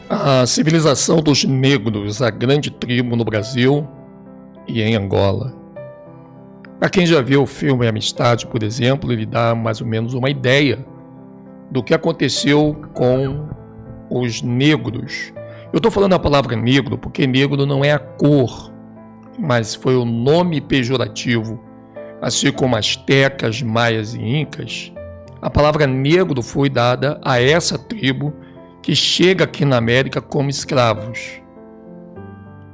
A civilização dos negros, a grande tribo no Brasil e em Angola. Para quem já viu o filme Amistade, por exemplo, ele dá mais ou menos uma ideia do que aconteceu com os negros. Eu estou falando a palavra negro porque negro não é a cor, mas foi o nome pejorativo, assim como astecas, maias e incas. A palavra negro foi dada a essa tribo que chega aqui na América como escravos.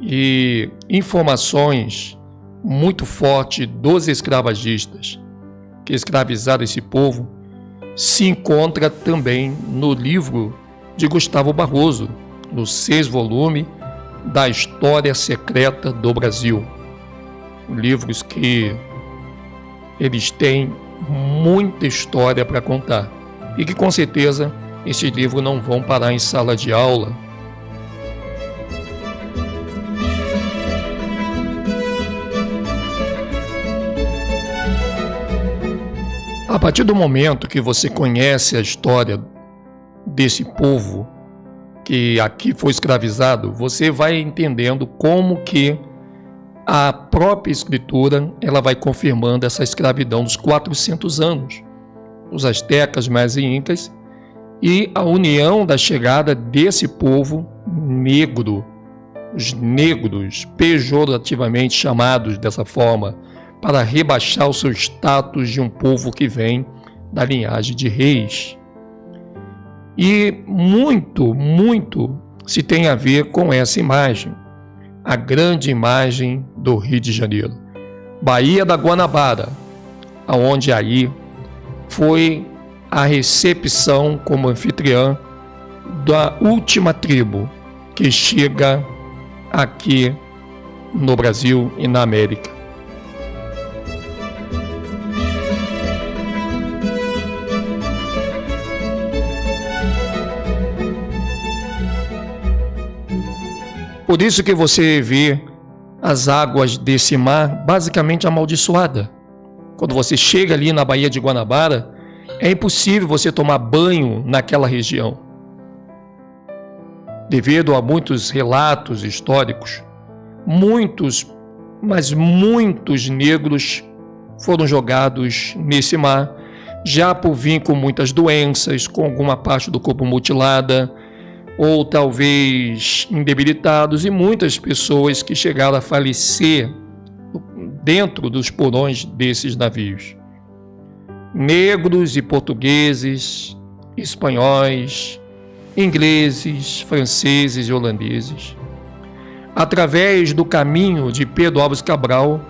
E informações muito fortes dos escravagistas que escravizaram esse povo se encontra também no livro de Gustavo Barroso, no 6º volume da História Secreta do Brasil. Livros que eles têm muita história para contar e que com certeza esses livros não vão parar em sala de aula. A partir do momento que você conhece a história desse povo que aqui foi escravizado, você vai entendendo como que a própria escritura ela vai confirmando essa escravidão dos 400 anos. Os astecas, maias e incas, e a união da chegada desse povo negro, os negros, pejorativamente chamados dessa forma, para rebaixar o seu status de um povo que vem da linhagem de reis. E muito se tem a ver com essa imagem, a grande imagem do Rio de Janeiro. Baía da Guanabara, aonde aí foi a recepção como anfitriã da última tribo que chega aqui no Brasil e na América. Por isso que você vê as águas desse mar basicamente amaldiçoadas. Quando você chega ali na Baía de Guanabara, é impossível você tomar banho naquela região. Devido a muitos relatos históricos, muitos negros foram jogados nesse mar, já por vir com muitas doenças, com alguma parte do corpo mutilada, ou talvez indebilitados, e muitas pessoas que chegaram a falecer dentro dos porões desses navios. Negros e portugueses, espanhóis, ingleses, franceses e holandeses. Através do caminho de Pedro Álvares Cabral,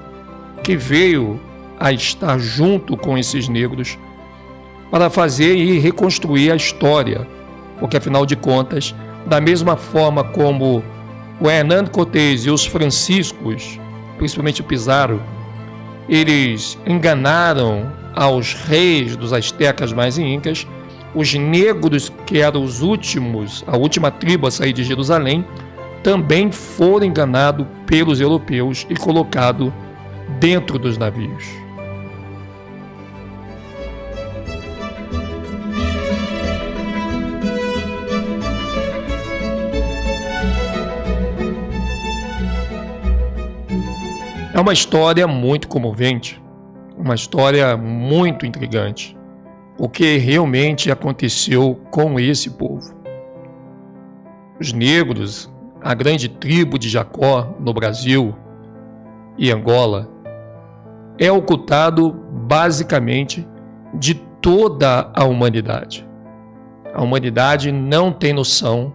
que veio a estar junto com esses negros para fazer e reconstruir a história, porque afinal de contas, da mesma forma como o Hernando Cortés e os franciscos, principalmente o Pizarro, eles enganaram aos reis dos astecas, maias e incas, os negros, que eram os últimos, a última tribo a sair de Jerusalém, também foram enganados pelos europeus e colocados dentro dos navios. É uma história muito comovente, uma história muito intrigante, o que realmente aconteceu com esse povo. Os negros, a grande tribo de Jacó no Brasil e Angola, é ocultado basicamente de toda a humanidade. A humanidade não tem noção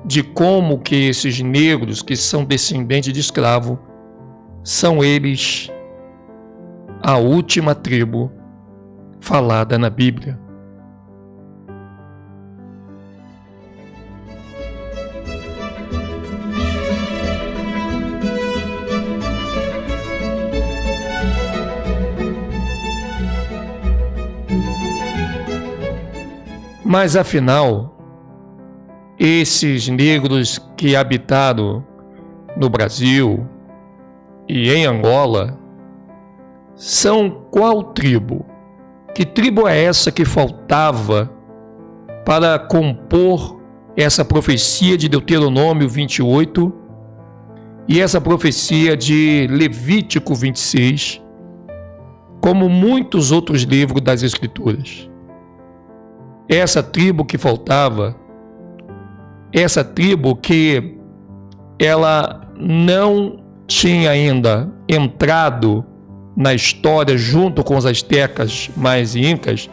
de como que esses negros que são descendentes de escravo são eles a última tribo falada na Bíblia. Mas afinal, esses negros que habitaram no Brasil e em Angola são qual tribo? Que tribo é essa que faltava para compor essa profecia de Deuteronômio 28 e essa profecia de Levítico 26, como muitos outros livros das Escrituras? Essa tribo que faltava, essa tribo que ela não tinha ainda entrado na história junto com os astecas, maias e incas,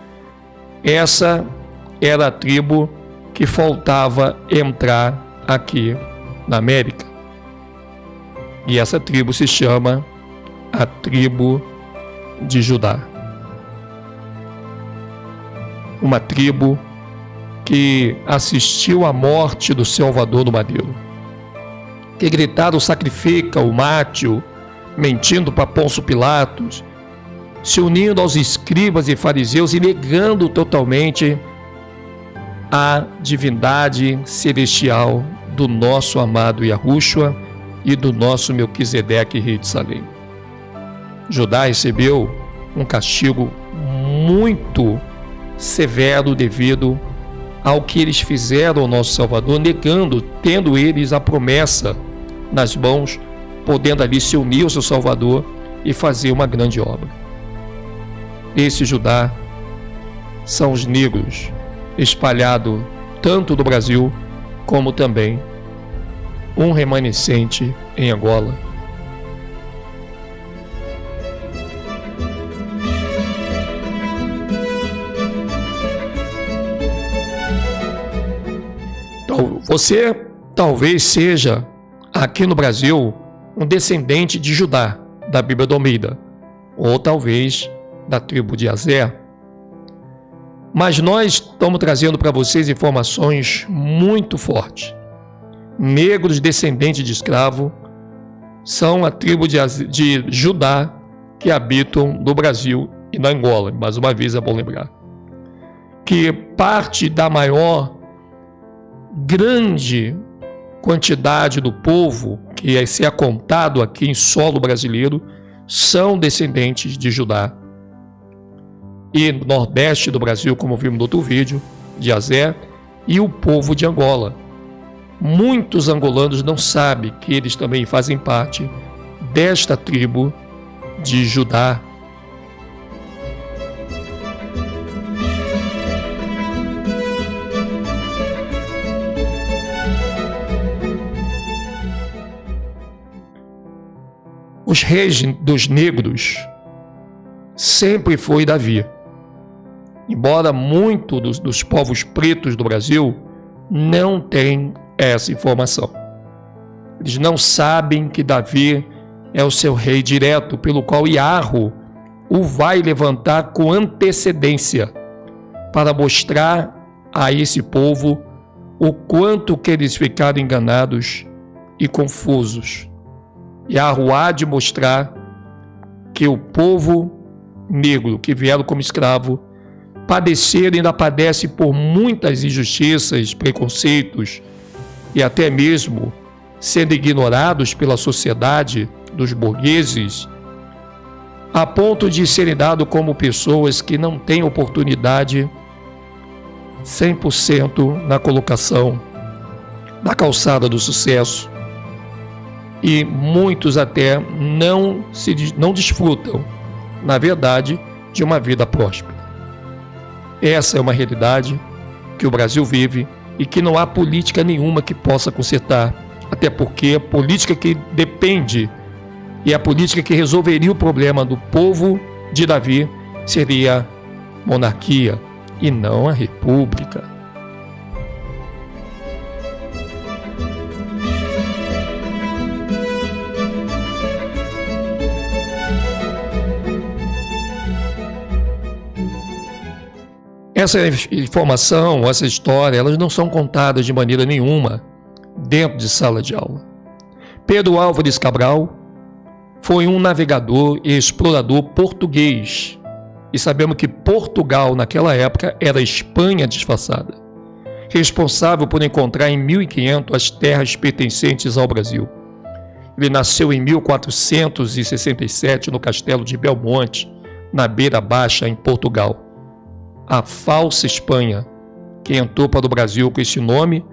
essa era a tribo que faltava entrar aqui na América. E essa tribo se chama a tribo de Judá. Uma tribo que assistiu à morte do Salvador do madeiro, que gritaram sacrifica-o, mate-o, mentindo para Pôncio Pilatos, se unindo aos escribas e fariseus e negando totalmente a divindade celestial do nosso amado Yahushua e do nosso Melquisedeque, rei de Salém. Judá recebeu um castigo muito severo devido ao que eles fizeram ao nosso Salvador, negando, tendo eles a promessa nas mãos, podendo ali se unir ao seu Salvador e fazer uma grande obra. Esse Judá são os negros espalhados tanto no Brasil como também um remanescente em Angola. Então, você talvez seja aqui no Brasil um descendente de Judá, da Bíblia do Almeida, ou talvez da tribo de Azer. Mas nós estamos trazendo para vocês informações muito fortes. Negros descendentes de escravo são a tribo de Judá que habitam no Brasil e na Angola. Mais uma vez é bom lembrar que parte da maior grande quantidade do povo que é contado aqui em solo brasileiro são descendentes de Judá. E no nordeste do Brasil, como vimos no outro vídeo, de Azer, e o povo de Angola. Muitos angolanos não sabem que eles também fazem parte desta tribo de Judá. Os reis dos negros sempre foi Davi. Embora muitos dos povos pretos do Brasil não tenham essa informação. Eles não sabem que Davi é o seu rei direto, pelo qual Iarro o vai levantar com antecedência para mostrar a esse povo o quanto que eles ficaram enganados e confusos. Iarro há de mostrar que o povo negro que vieram como escravo padeceram e ainda padece por muitas injustiças, preconceitos e até mesmo sendo ignorados pela sociedade dos burgueses, a ponto de serem dados como pessoas que não têm oportunidade 100% na colocação da calçada do sucesso, e muitos até não desfrutam, na verdade, de uma vida próspera. Essa é uma realidade que o Brasil vive e que não há política nenhuma que possa consertar, até porque a política que depende e a política que resolveria o problema do povo de Davi seria monarquia e não a república. Essa informação, essa história, elas não são contadas de maneira nenhuma dentro de sala de aula. Pedro Álvares Cabral foi um navegador e explorador português. E sabemos que Portugal, naquela época, era a Espanha disfarçada. responsável por encontrar em 1500 as terras pertencentes ao Brasil. Ele nasceu em 1467 no castelo de Belmonte, na Beira Baixa, em Portugal. A falsa Espanha, que entrou para o Brasil com esse nome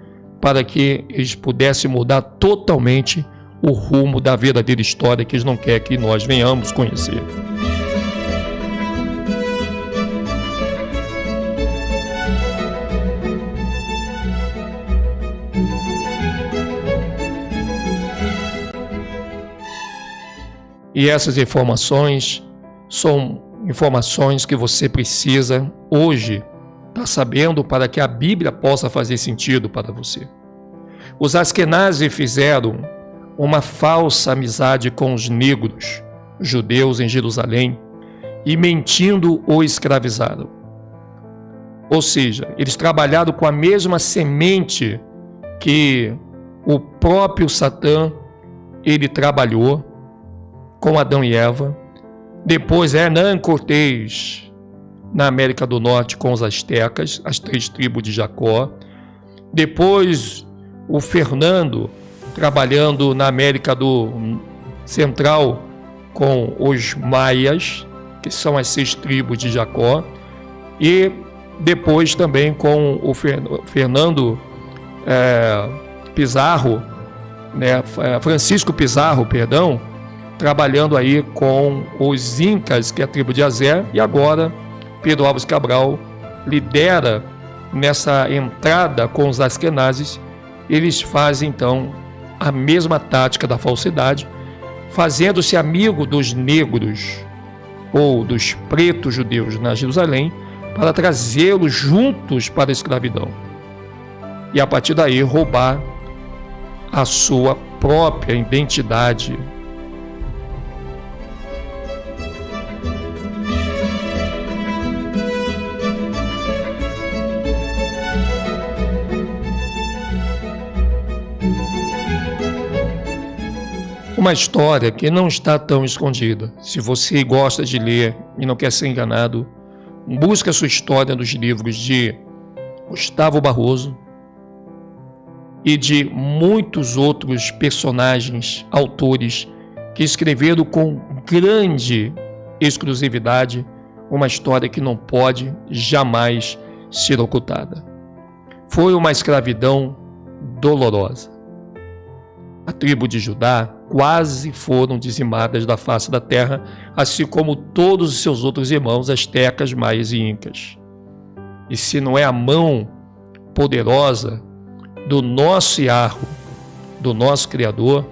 para que eles pudessem mudar totalmente o rumo da verdadeira história que eles não querem que nós venhamos conhecer. E essas informações são informações que você precisa hoje estar sabendo para que a Bíblia possa fazer sentido para você. Os Askenazi fizeram uma falsa amizade com os negros, judeus em Jerusalém, e mentindo o escravizaram. Ou seja, eles trabalharam com a mesma semente que o próprio Satã ele trabalhou com Adão e Eva. Depois Hernán Cortés na América do Norte com os astecas, as 3 tribos de Jacó. Depois o Fernando trabalhando na América do Central com os maias, que são as 6 tribos de Jacó. E depois também com o Fernando Pizarro, né, Francisco Pizarro, perdão, trabalhando aí com os Incas, que é a tribo de Azé, e agora Pedro Álvares Cabral lidera nessa entrada com os Askenazes. Eles fazem então a mesma tática da falsidade, fazendo-se amigo dos negros ou dos pretos judeus na Jerusalém, para trazê-los juntos para a escravidão. E a partir daí roubar a sua própria identidade. Uma história que não está tão escondida. Se você gosta de ler e não quer ser enganado, busque a sua história nos livros de Gustavo Barroso e de muitos outros personagens, autores, que escreveram com grande exclusividade uma história que não pode jamais ser ocultada. Foi uma escravidão dolorosa. A tribo de Judá quase foram dizimadas da face da terra, assim como todos os seus outros irmãos, astecas, maias e incas. E se não é a mão poderosa do nosso Yahweh, do nosso Criador,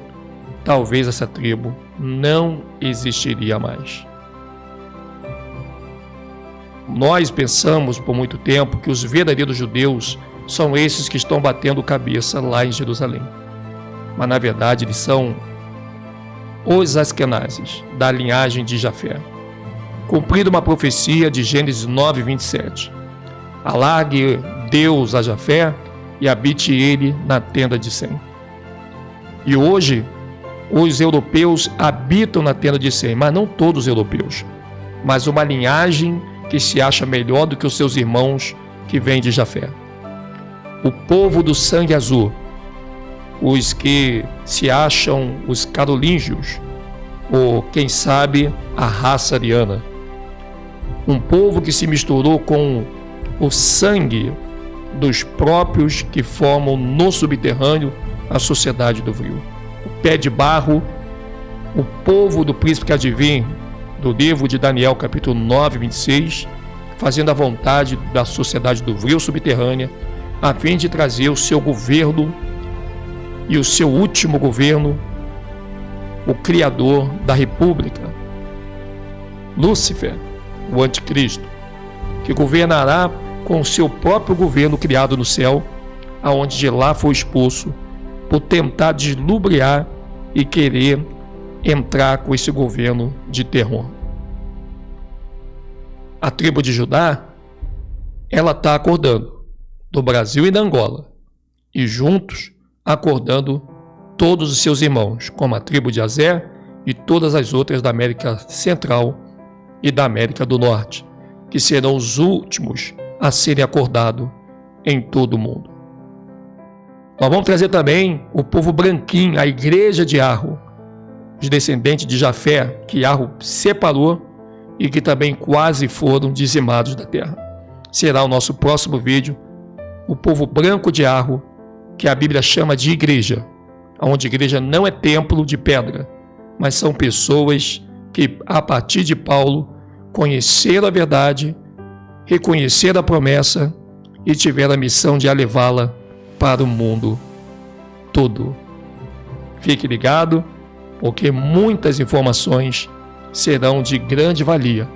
talvez essa tribo não existiria mais. Nós pensamos por muito tempo que os verdadeiros judeus são esses que estão batendo cabeça lá em Jerusalém. Mas na verdade eles são os Askenazes, da linhagem de Jafé. Cumprida uma profecia de Gênesis 9, 27. Alargue Deus a Jafé e habite ele na tenda de Sem. E hoje, os europeus habitam na tenda de Sem, mas não todos os europeus, mas uma linhagem que se acha melhor do que os seus irmãos que vêm de Jafé. O povo do sangue azul, os que se acham os carolíngios, ou quem sabe a raça ariana. Um povo que se misturou com o sangue dos próprios que formam no subterrâneo a sociedade do Vril. O pé de barro, o povo do príncipe que adivinha, do livro de Daniel, capítulo 9, 26, fazendo a vontade da sociedade do Vril subterrânea, a fim de trazer o seu governo e o seu último governo, o Criador da República, Lúcifer, o Anticristo, que governará com o seu próprio governo criado no céu, aonde de lá foi expulso, por tentar deslumbrar e querer entrar com esse governo de terror. A tribo de Judá, ela está acordando, do Brasil e da Angola, e juntos acordando todos os seus irmãos, como a tribo de Azé e todas as outras da América Central e da América do Norte, que serão os últimos a serem acordados em todo o mundo. Nós vamos trazer também o povo branquinho, a igreja de Arro, os descendentes de Jafé, que Arro separou e que também quase foram dizimados da terra. Será o nosso próximo vídeo, o povo branco de Arro, que a Bíblia chama de igreja, onde igreja não é templo de pedra, mas são pessoas que, a partir de Paulo, conheceram a verdade, reconheceram a promessa e tiveram a missão de a levá-la para o mundo todo. Fique ligado, porque muitas informações serão de grande valia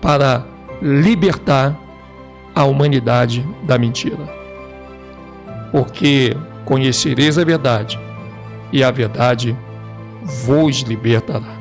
para libertar a humanidade da mentira. Porque conhecereis a verdade, e a verdade vos libertará.